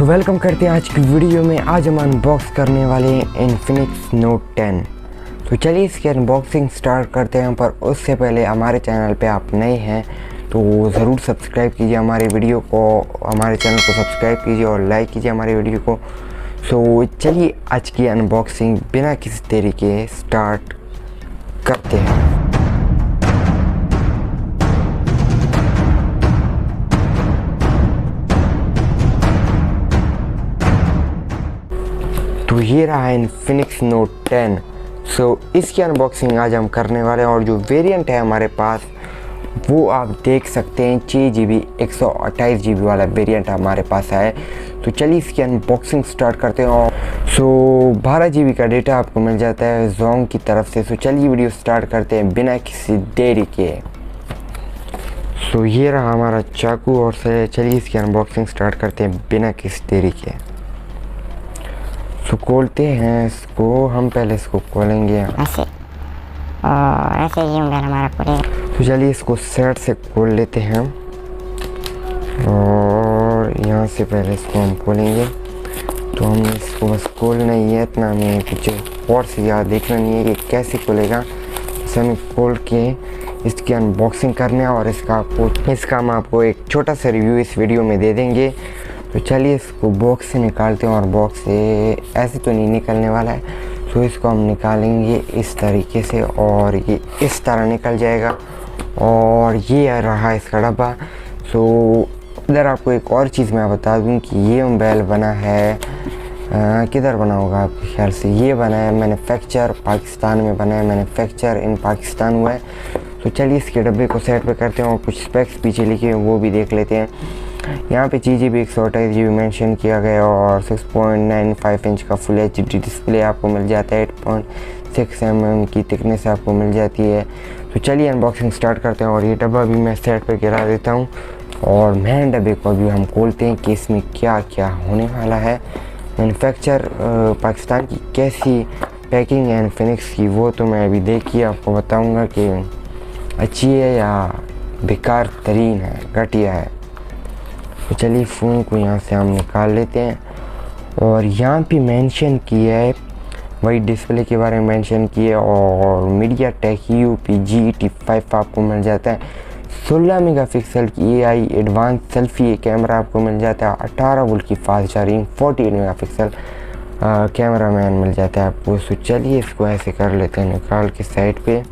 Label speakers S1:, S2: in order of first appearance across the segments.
S1: तो वेलकम करते हैं आज की वीडियो में। आज हम अनबॉक्स करने वाले हैं इन्फिनिक्स नोट 10। तो चलिए इसकी अनबॉक्सिंग स्टार्ट करते हैं। पर उससे पहले हमारे चैनल पे आप नए हैं तो ज़रूर सब्सक्राइब कीजिए हमारे वीडियो को, हमारे चैनल को सब्सक्राइब कीजिए और लाइक कीजिए हमारे वीडियो को। सो चलिए आज की अनबॉक्सिंग बिना किसी देरी के स्टार्ट करते हैं। तो ये रहा है इन्फिनिक्स नोट 10। सो इसकी अनबॉक्सिंग आज हम करने वाले हैं और जो वेरिएंट है हमारे पास वो आप देख सकते हैं 6GB 128GB वाला वेरिएंट हमारे पास है। तो चलिए इसकी अनबॉक्सिंग स्टार्ट करते हैं। और 12GB का डेटा आपको मिल जाता है जोंग की तरफ से। सो चलिए वीडियो स्टार्ट करते हैं बिना किसी देरी के। सो ये रहा हमारा चाकू और चलिए इसकी अनबॉक्सिंग स्टार्ट करते हैं बिना किसी देरी के। तो खोलते हैं इसको, हम पहले इसको खोलेंगे
S2: ऐसे ही हमारा खोलेगा।
S1: तो चलिए इसको सेट से खोल लेते हैं और यहाँ से पहले इसको हम खोलेंगे। तो हमने इसको बस खोलना ही है, इतना हमें कुछ और से ज़्यादा देखना नहीं है कि कैसे खोलेगा। इसे हमें खोल के इसकी अनबॉक्सिंग करना है और इसका हम आपको एक छोटा सा रिव्यू इस वीडियो में दे देंगे। तो चलिए इसको बॉक्स से निकालते हैं और बॉक्स से ऐसे तो नहीं निकलने वाला है। तो इसको हम निकालेंगे इस तरीके से और ये इस तरह निकल जाएगा। और ये रहा इसका डब्बा। सो इधर आपको एक और चीज़ मैं बता दूं कि ये मोबाइल बना है किधर बना होगा आपके ख्याल से? ये बना है मैन्युफैक्चर पाकिस्तान में बना है, मैन्युफैक्चर इन पाकिस्तान हुआ है। तो चलिए इसके डब्बे को सेट पे करते हैं और कुछ स्पेक्स पीछे लिखे हैं वो भी देख लेते हैं। यहाँ पे 6GB 128GB मेंशन किया गया और 6.95 इंच का फुल HD डिस्प्ले आपको मिल जाता है। 8.6 mm की थिकनेस आपको मिल जाती है। तो चलिए अनबॉक्सिंग स्टार्ट करते हैं और ये डब्बा भी मैं सेट पे गिरा देता हूँ और मेन डब्बे को अभी हम खोलते हैं कि इसमें क्या क्या होने वाला है। मैन्युफैक्चर पाकिस्तान की कैसी पैकिंग है इन्फिनिक्स की वो तो मैं अभी देखिए आपको बताऊँगा कि अच्छी है या बेकार तरीन है, घटिया है। तो चलिए फ़ोन को यहाँ से हम निकाल लेते हैं और यहाँ पे मेंशन किया है वही डिस्प्ले के बारे में मेंशन किया और मीडियाटेक G85 आपको मिल जाता है। 16 मेगापिक्सल की AI एडवांस सेल्फी कैमरा आपको मिल जाता है। 18 वोल्ट की फास्ट चार्जिंग 48 मेगापिक्सल कैमरा मैन मिल जाता है आपको। तो चलिए इसको ऐसे कर लेते हैं निकाल के साइड पे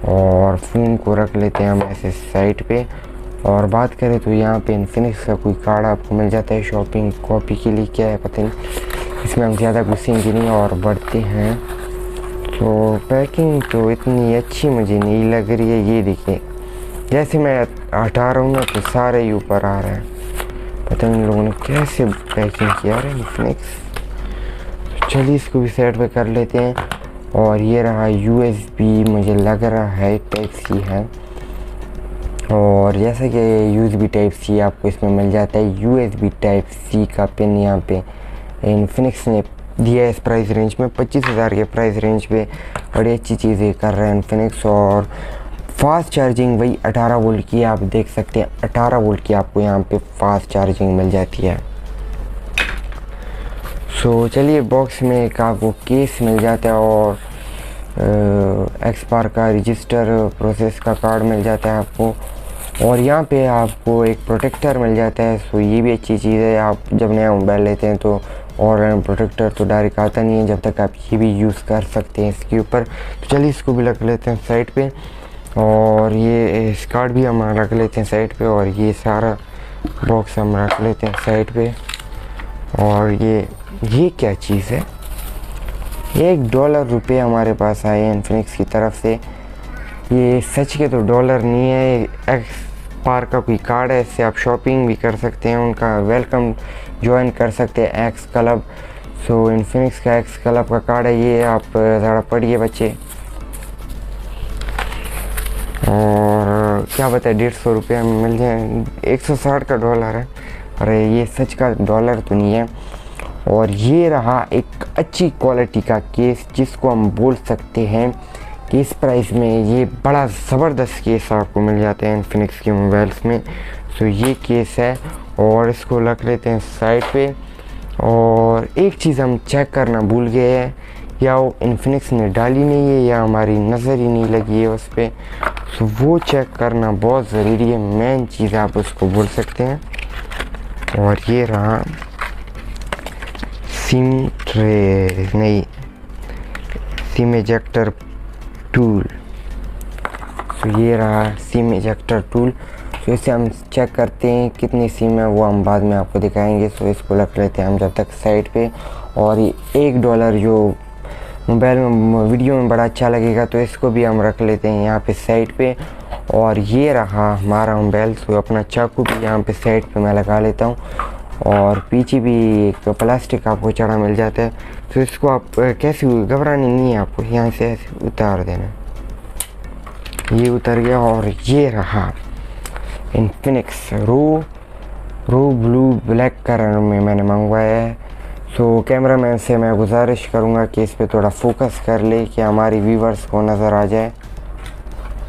S1: और फ़ोन को रख लेते हैं हम ऐसे साइड पे। और बात करें तो यहाँ पे इन्फिनिक्स का कोई कार्ड आपको मिल जाता है शॉपिंग कॉपी के लिए, क्या है पता नहीं। इसमें हम ज़्यादा घुसेंगे नहीं और बढ़ते हैं। तो पैकिंग तो इतनी अच्छी मुझे नहीं लग रही है। ये देखिए जैसे मैं हटा रहा हूँ ना तो सारे ही ऊपर आ रहे हैं, पता नहीं इन लोगों ने कैसे पैकिंग किया है इन्फिनिक्स। तो चलिए इसको भी साइड पे कर लेते हैं। और ये रहा USB, मुझे लग रहा है टाइप-C है और जैसा कि USB टाइप-C आपको इसमें मिल जाता है। USB टाइप-C का पिन यहाँ पे इन्फिनिक्स ने दिया है इस प्राइस रेंज में, 25,000 के प्राइस रेंज पे बड़ी अच्छी चीज़ें कर रहे हैं इन्फिनिक्स। और फास्ट चार्जिंग वही 18 वोल्ट की आप देख सकते हैं, 18 वोल्ट की आपको यहाँ पे फास्ट चार्जिंग मिल जाती है। सो चलिए बॉक्स में एक आपको केस मिल जाता है और एक्सपायर का रजिस्टर प्रोसेस का कार्ड मिल जाता है आपको। और यहाँ पे आपको एक प्रोटेक्टर मिल जाता है। सो ये भी अच्छी चीज़ है, आप जब नया मोबाइल लेते हैं तो और प्रोटेक्टर तो डायरेक्ट आता नहीं है, जब तक आप ये भी यूज़ कर सकते हैं इसके ऊपर। तो चलिए इसको भी रख लेते हैं साइड पे और ये इस कार्ड भी हम रख लेते हैं साइड पे और ये सारा बॉक्स हम रख लेते हैं साइड पे। और ये क्या चीज़ है? $1 हमारे पास आए हैं इन्फिनिक्स की तरफ से। ये सच के तो डॉलर नहीं है, एक्सपायर का कोई कार्ड है, इससे आप शॉपिंग भी कर सकते हैं, उनका वेलकम ज्वाइन कर सकते हैं एक्स क्लब। सो इन्फिनिक्स का एक्स क्लब का कार्ड है ये, आप ज़रा पढ़िए बच्चे। और क्या बताए $150 में मिल जाए, 160 का डॉलर है। अरे ये सच का डॉलर तो नहीं है। और ये रहा एक अच्छी क्वालिटी का केस जिसको हम बोल सकते हैं कि इस प्राइस में ये बड़ा ज़बरदस्त केस आपको मिल जाते हैं इन्फिनिक्स के मोबाइल्स में। सो ये केस है और इसको रख लेते हैं साइड पे। और एक चीज़ हम चेक करना भूल गए हैं, या वो इन्फिनिक्स ने डाली नहीं है या हमारी नज़र ही नहीं लगी है उस पर, तो वो चेक करना बहुत ज़रूरी है। मेन चीज़ आप उसको बोल सकते हैं। और ये रहा सिम इजेक्टर टूल। तो ये रहा सिम इजेक्टर टूल। तो इसे हम चेक करते हैं कितनी सिम है, वो हम बाद में आपको दिखाएंगे। तो इसको रख लेते हैं हम जब तक साइड पे। और ये $1 जो मोबाइल में वीडियो में बड़ा अच्छा लगेगा, तो इसको भी हम रख लेते हैं यहाँ पे साइड पे। और ये रहा हमारा मोबाइल। तो अपना चाकू भी यहाँ पे साइड पे मैं लगा लेता हूँ। और पीछे भी एक प्लास्टिक आपको चढ़ा मिल जाता है। तो इसको आप कैसे घबरानी नहीं है, आपको यहाँ से ऐसे उतार देना। ये उतर गया। और ये रहा इन्फिनिक्स रो ब्लू ब्लैक कलर में मैंने मंगवाया है। सो कैमरामैन से मैं गुजारिश करूँगा कि इस पे थोड़ा फोकस कर ले कि हमारी व्यूवर्स को नज़र आ जाए।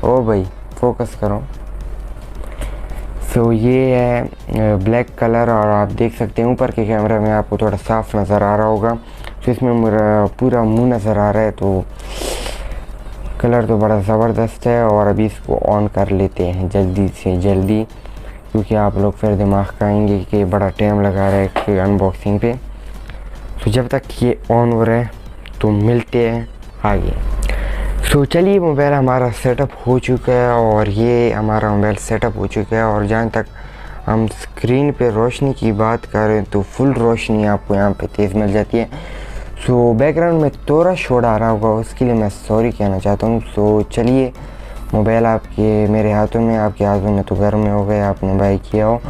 S1: ओ भाई फोकस करो। सो ये है ब्लैक कलर, और आप देख सकते हैं ऊपर के कैमरा में आपको थोड़ा साफ नज़र आ रहा होगा। तो इसमें मेरा पूरा मुंह नज़र आ रहा है। तो कलर तो बड़ा ज़बरदस्त है। और अभी इसको ऑन कर लेते हैं जल्दी से जल्दी, क्योंकि आप लोग फिर दिमाग खाएंगे कि बड़ा टाइम लगा रहा है अनबॉक्सिंग पे। तो जब तक ये ऑन हो रहा है तो मिलते हैं आगे। तो चलिए मोबाइल हमारा सेटअप हो चुका है, और ये हमारा मोबाइल सेटअप हो चुका है। और जहाँ तक हम स्क्रीन पे रोशनी की बात करें तो फुल रोशनी आपको यहाँ पे तेज़ मिल जाती है। सो बैकग्राउंड में थोड़ा शोर आ रहा होगा, उसके लिए मैं सॉरी कहना चाहता हूँ। सो चलिए मोबाइल आपके मेरे हाथों में, आपके हाथों में तो घर में हो गए, आपने बाई किया हो।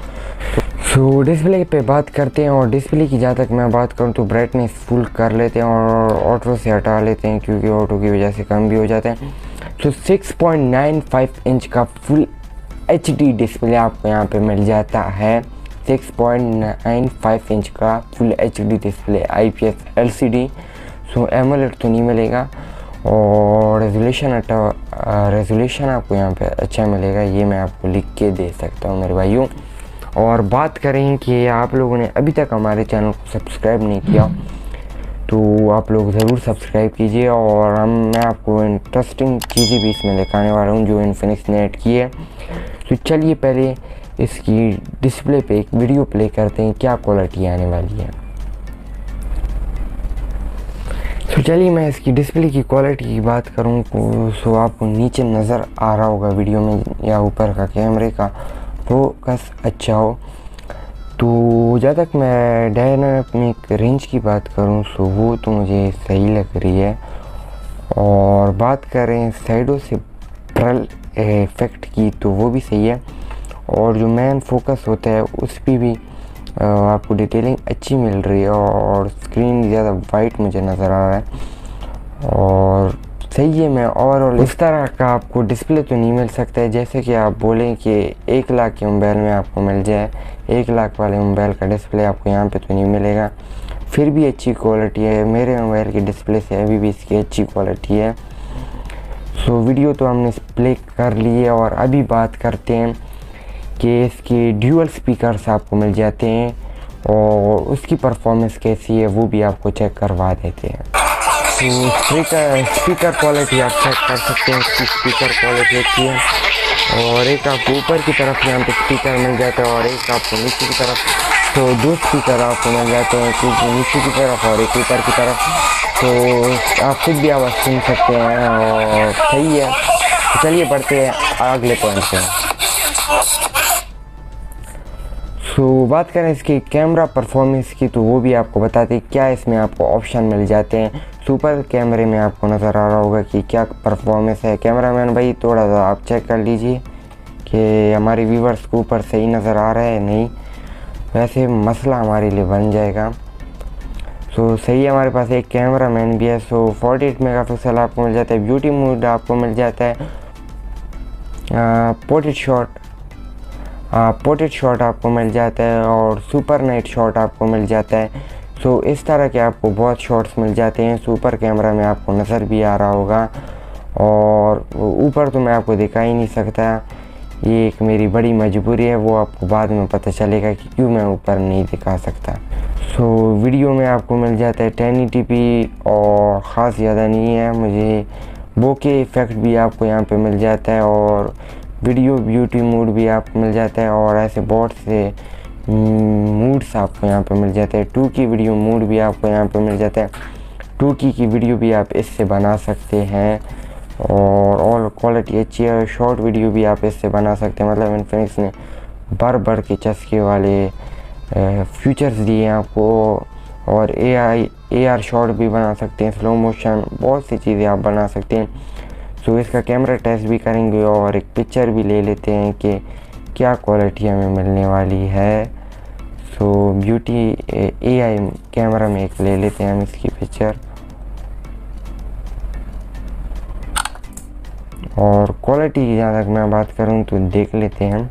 S1: सो डिस्प्ले पे बात करते हैं। और डिस्प्ले की जहाँ तक मैं बात करूँ तो ब्राइटनेस फुल कर लेते हैं और ऑटो से हटा लेते हैं, क्योंकि ऑटो की वजह से कम भी हो जाते हैं। तो 6.95 इंच का फुल HD डिस्प्ले आपको यहाँ पे मिल जाता है। 6.95 इंच का full HD display IPS LCD। सो एमोलेड तो नहीं मिलेगा। और रेजोल्यूशन आपको यहाँ पे अच्छा मिलेगा, ये मैं आपको लिख के दे सकता हूँ मेरे भाइयों। और बात करें कि आप लोगों ने अभी तक हमारे चैनल को सब्सक्राइब नहीं किया तो आप लोग ज़रूर सब्सक्राइब कीजिए। और मैं आपको इंटरेस्टिंग चीज़ें भी इसमें दिखाने वाला हूँ जो इन्फिनिक्स ने ऐड की है। तो चलिए पहले इसकी डिस्प्ले पे एक वीडियो प्ले करते हैं, क्या क्वालिटी आने वाली है। तो चलिए मैं इसकी डिस्प्ले की क्वालिटी की बात करूँ तो आपको नीचे नज़र आ रहा होगा वीडियो में, या ऊपर का कैमरे का फोकस अच्छा हो। तो जहाँ तक मैं डायनामिक रेंज की बात करूँ तो वो तो मुझे सही लग रही है। और बात करें साइडों से ब्रल इफेक्ट की तो वो भी सही है। और जो मेन फोकस होता है उस पर भी आपको डिटेलिंग अच्छी मिल रही है। और स्क्रीन ज़्यादा वाइट मुझे नज़र आ रहा है और सही है। मैं ओवरऑल इस तरह का आपको डिस्प्ले तो नहीं मिल सकता है जैसे कि आप बोलें कि 1 लाख के मोबाइल में आपको मिल जाए। 1 लाख वाले मोबाइल का डिस्प्ले आपको यहाँ पे तो नहीं मिलेगा, फिर भी अच्छी क्वालिटी है। मेरे मोबाइल की डिस्प्ले से अभी भी इसकी अच्छी क्वालिटी है। सो वीडियो तो हमने प्ले कर ली है। और अभी बात करते हैं कि इसके ड्यूअल स्पीकर्स आपको मिल जाते हैं और उसकी परफॉर्मेंस कैसी है वो भी आपको चेक करवा देते हैं। तो स्पीकर क्वालिटी आप चेक कर सकते हैं, इसकी स्पीकर क्वालिटी अच्छी है। और एक आपको ऊपर की तरफ यहाँ पे स्पीकर मिल जाता है और एक आपको नीचे की तरफ। तो 2 स्पीकर आपको मिल जाते हैं, एक नीचे की तरफ और एक ऊपर की तरफ। तो आप खुद भी आवाज़ सुन सकते हैं और सही है। तो चलिए बढ़ते हैं अगले पॉइंट पे। सो बात करें इसकी कैमरा परफॉर्मेंस की तो वो भी आपको बताते हैं क्या इसमें आपको ऑप्शन मिल जाते हैं। सुपर कैमरे में आपको नज़र आ रहा होगा कि क्या परफॉर्मेंस है। कैमरामैन भाई थोड़ा सा आप चेक कर लीजिए कि हमारे व्यूवर्स को ऊपर सही नज़र आ रहा है नहीं, वैसे मसला हमारे लिए बन जाएगा। सो सही है, हमारे पास एक कैमरामैन भी है। सो 48 मेगापिक्सल आपको मिल जाता है। ब्यूटी मोड आपको मिल जाता है। पोर्ट्रेट शॉट आपको मिल जाता है और सुपर नाइट शॉट आपको मिल जाता है। सो इस तरह के आपको बहुत शॉट्स मिल जाते हैं। सुपर कैमरा में आपको नज़र भी आ रहा होगा। और ऊपर तो मैं आपको दिखा ही नहीं सकता, ये एक मेरी बड़ी मजबूरी है, वो आपको बाद में पता चलेगा कि क्यों मैं ऊपर नहीं दिखा सकता। सो वीडियो में आपको मिल जाता है 1080p और ख़ास ज़्यादा नहीं है। मुझे बोके इफ़ेक्ट भी आपको यहाँ पे मिल जाता है और वीडियो ब्यूटी मोड भी आपको मिल जाता है और ऐसे बहुत से मूड्स आपको यहाँ पे मिल जाते हैं। 2K वीडियो मोड भी आपको यहाँ पे मिल जाता है। 2K की वीडियो भी आप इससे बना सकते हैं और क्वालिटी अच्छी है। शॉर्ट वीडियो भी आप इससे बना सकते हैं। मतलब इन्फिनिक्स ने बढ़ के चस्के वाले फीचर्स दिए हैं आपको और AR शॉट भी बना सकते हैं, स्लो मोशन, बहुत सी चीज़ें आप बना सकते हैं। सो इसका कैमरा टेस्ट भी करेंगे और एक पिक्चर भी ले लेते हैं कि क्या क्वालिटी हमें मिलने वाली है। सो ब्यूटी AI कैमरा में एक ले लेते हैं हम इसकी पिक्चर और क्वालिटी की जहाँ तक मैं बात करूँ तो देख लेते हैं हम।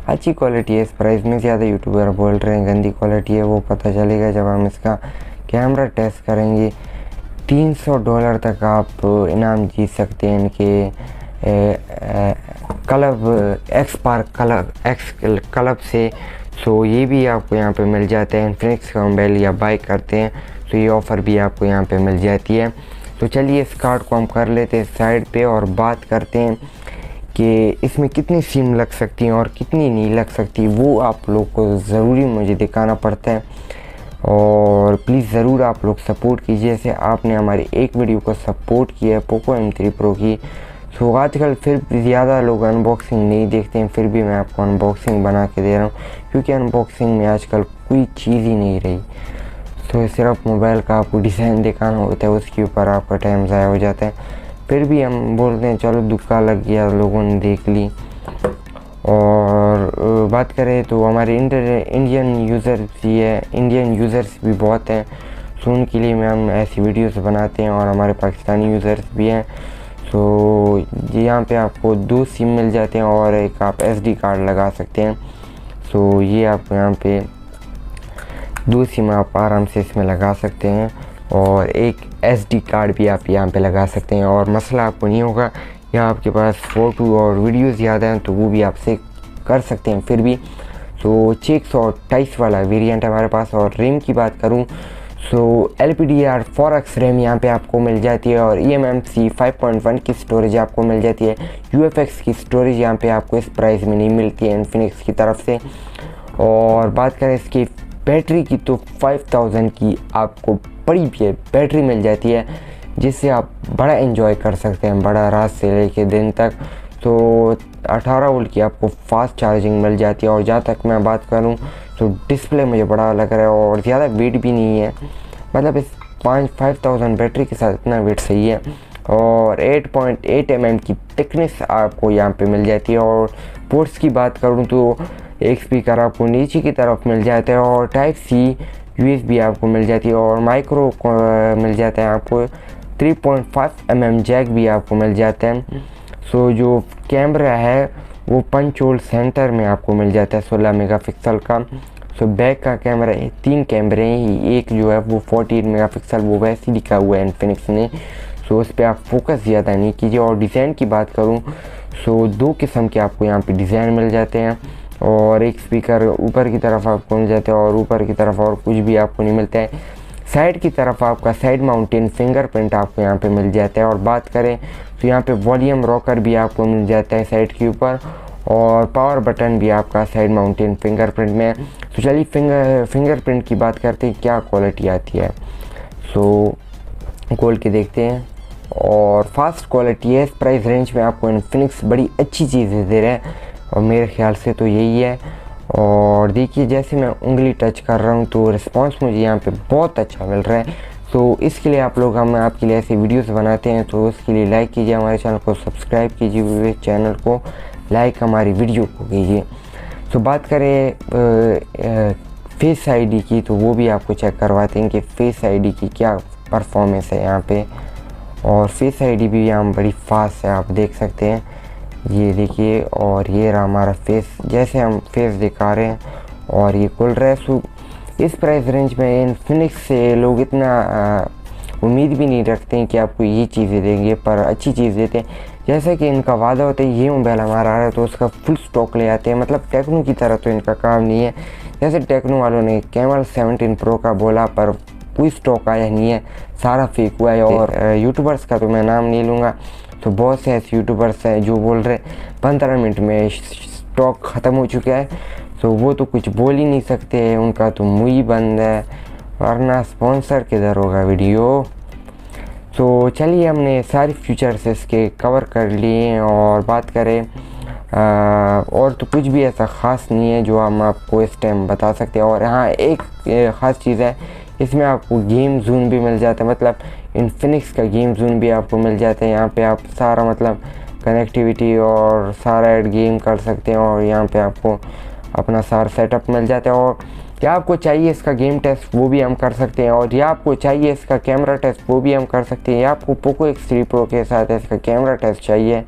S1: अच्छी क्वालिटी है। इस प्राइस में ज़्यादा यूट्यूबर बोल रहे हैं गंदी क्वालिटी है, वो पता चलेगा जब हम इसका कैमरा टेस्ट करेंगे। $300 तक आप इनाम जीत सकते हैं इनके क्लब से। सो ये भी आपको यहाँ पे मिल जाता है। इन्फिनिक्स का मोबाइल या बाय करते हैं तो ये ऑफ़र भी आपको यहाँ पे मिल जाती है। तो चलिए इस कार्ड को हम कर लेते हैं साइड पे और बात करते हैं कि इसमें कितनी सिम लग सकती हैं और कितनी नहीं लग सकती। वो आप लोग को ज़रूरी मुझे दिखाना पड़ता है और प्लीज़ ज़रूर आप लोग सपोर्ट कीजिए। जैसे आपने हमारी एक वीडियो को सपोर्ट किया है पोको M3 Pro की। सो आजकल फिर ज़्यादा लोग अनबॉक्सिंग नहीं देखते हैं, फिर भी मैं आपको अनबॉक्सिंग बना के दे रहा हूँ क्योंकि अनबॉक्सिंग में आजकल कोई चीज़ ही नहीं रही। तो सिर्फ मोबाइल का आपको डिज़ाइन दिखाना होता है, उसके ऊपर आपका टाइम ज़ाया हो जाता है। फिर भी हम बोलते हैं चलो दुक्का लग गया, लोगों ने देख ली। और बात करें तो हमारे इंडियन यूज़र्स भी बहुत हैं। सो उनके लिए हम ऐसी वीडियोस बनाते हैं और हमारे पाकिस्तानी यूज़र्स भी हैं। सो यहाँ पे आपको 2 सिम मिल जाते हैं और एक आप SD कार्ड लगा सकते हैं। सो ये आपको यहाँ पे 2 सिम आप आराम से इसमें लगा सकते हैं और एक SD कार्ड भी आप यहाँ पे लगा सकते हैं और मसला आपको नहीं होगा। या आपके पास फ़ोटो और वीडियोस ज़्यादा हैं तो वो भी आप सेव कर सकते हैं फिर भी। सो 628 वाला वेरिएंट है हमारे पास। और रैम की बात करूँ सो LPDDR4X रैम यहाँ पे आपको मिल जाती है और eMMC 5.1 की स्टोरेज आपको मिल जाती है। UFX की स्टोरेज यहाँ पे आपको इस प्राइस में नहीं मिलती है इन्फिनिक्स की तरफ से। और बात करें इसकी बैटरी की तो 5000 की आपको बड़ी बैटरी मिल जाती है जिससे आप बड़ा एंजॉय कर सकते हैं, बड़ा रात से लेके दिन तक। तो 18 वोल्ट की आपको फास्ट चार्जिंग मिल जाती है। और जहाँ तक मैं बात करूँ तो डिस्प्ले मुझे बड़ा लग रहा है और ज़्यादा वेट भी नहीं है। मतलब इस 5000 बैटरी के साथ इतना वेट सही है। और 8.8 mm की थिकनेस आपको यहाँ पे मिल जाती है। और पोर्ट्स की बात करूँ तो एक स्पीकर आपको नीचे की तरफ मिल जाता है और Type-C USB आपको मिल जाती है और माइक्रो मिल जाता है आपको। 3.5 mm जैक भी आपको मिल जाता है। सो जो कैमरा है वो पंच होल सेंटर में आपको मिल जाता है 16 मेगापिक्सल का। सो बैक का कैमरा 3 कैमरे हैं, एक जो है वो 14 मेगापिक्सल वो वैसे लिखा हुआ है इन्फिनिक्स ने। सो उस पर आप फोकस ज़्यादा नहीं कीजिए। और डिज़ाइन की बात करूँ सो 2 किस्म के आपको यहाँ पे डिज़ाइन मिल जाते हैं और एक स्पीकर ऊपर की तरफ आपको मिल जाता है और ऊपर की तरफ और कुछ भी आपको नहीं मिलता है। साइड की तरफ आपका साइड माउंटेन फिंगरप्रिंट आपको यहाँ पे मिल जाता है। और बात करें तो यहाँ पे वॉल्यूम रॉकर भी आपको मिल जाता है साइड के ऊपर और पावर बटन भी आपका साइड माउंटेन फिंगरप्रिंट में। तो चलिए फिंगरप्रिंट की बात करते हैं क्या क्वालिटी आती है। सो खोल के देखते हैं और फास्ट क्वालिटी है। इस प्राइस रेंज में आपको इन्फिनिक्स बड़ी अच्छी चीज़ें दे रहे हैं और मेरे ख्याल से तो यही है। और देखिए जैसे मैं उंगली टच कर रहा हूँ तो रिस्पांस मुझे यहाँ पे बहुत अच्छा मिल रहा है। तो इसके लिए आप लोग हम आपके लिए ऐसे वीडियोस बनाते हैं तो उसके लिए लाइक कीजिए, हमारे चैनल को सब्सक्राइब कीजिए, चैनल को लाइक हमारी वीडियो को कीजिए। तो बात करें फेस आईडी की तो वो भी आपको चेक करवाते हैं कि फेस आईडी की क्या परफॉर्मेंस है यहाँ पे। और फेस आईडी भी यहाँ बड़ी फास्ट है, आप देख सकते हैं, ये देखिए। और ये रहा हमारा फेस, जैसे हम फेस दिखा रहे हैं और ये खुल रहा है। सो इस प्राइस रेंज में इन्फिनिक्स से लोग इतना उम्मीद भी नहीं रखते हैं कि आपको ये चीज़ें देंगे, पर अच्छी चीज़ देते हैं। जैसा कि इनका वादा होता है ये मोबाइल हमारा आ रहा है तो उसका फुल स्टॉक ले आते हैं। मतलब टेक्नो की तरह तो इनका काम नहीं है, जैसे टेक्नो वालों ने कैमरा 17 प्रो का बोला पर कोई स्टॉक आया नहीं है, सारा फेक हुआ है। और यूट्यूबर्स का तो मैं नाम नहीं लूँगा, तो बहुत से ऐसे यूट्यूबर्स हैं जो बोल रहे 15 मिनट में स्टॉक ख़त्म हो चुका है, तो वो तो कुछ बोल ही नहीं सकते, उनका तो मुँह ही बंद है, वरना स्पॉन्सर किधर होगा वीडियो। तो चलिए हमने सारी फीचर्स इसके कवर कर लिए और बात करें और तो कुछ भी ऐसा ख़ास नहीं है जो हम आपको इस टाइम बता सकते हैं। और हाँ, एक ख़ास चीज़ है, इसमें आपको गेम जोन भी मिल जाता है, मतलब इन्फिनिक्स का गेम जोन भी आपको मिल जाता है। यहाँ पे आप सारा मतलब कनेक्टिविटी और सारा ऐड गेम कर सकते हैं और यहाँ पे आपको अपना सारा सेटअप मिल जाता है। और या आपको चाहिए इसका गेम टेस्ट वो भी हम कर सकते हैं, और या आपको चाहिए इसका कैमरा टेस्ट वो भी हम कर सकते हैं, या आपको पोको X3 प्रो के साथ इसका कैमरा टेस्ट चाहिए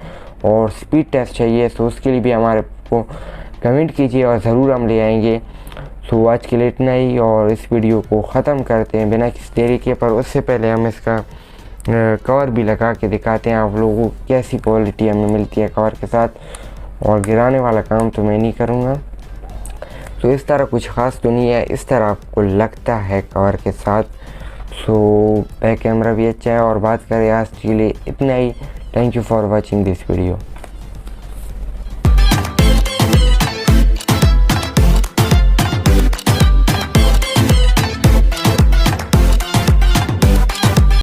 S1: और स्पीड टेस्ट चाहिए, तो उसके लिए भी हमारे को कमेंट कीजिए और ज़रूर हम ले आएंगे। तो आज के लिए इतना ही और इस वीडियो को ख़त्म करते हैं बिना किसी देरी के। पर उससे पहले हम इसका कवर भी लगा के दिखाते हैं आप लोगों को कैसी क्वालिटी हमें मिलती है कवर के साथ, और गिराने वाला काम तो मैं नहीं करूँगा। तो इस तरह कुछ ख़ास तो नहीं है, इस तरह आपको लगता है कवर के साथ। सो बैक कैमरा भी अच्छा है। और बात करें आज के लिए इतना ही। Thank you for watching this video.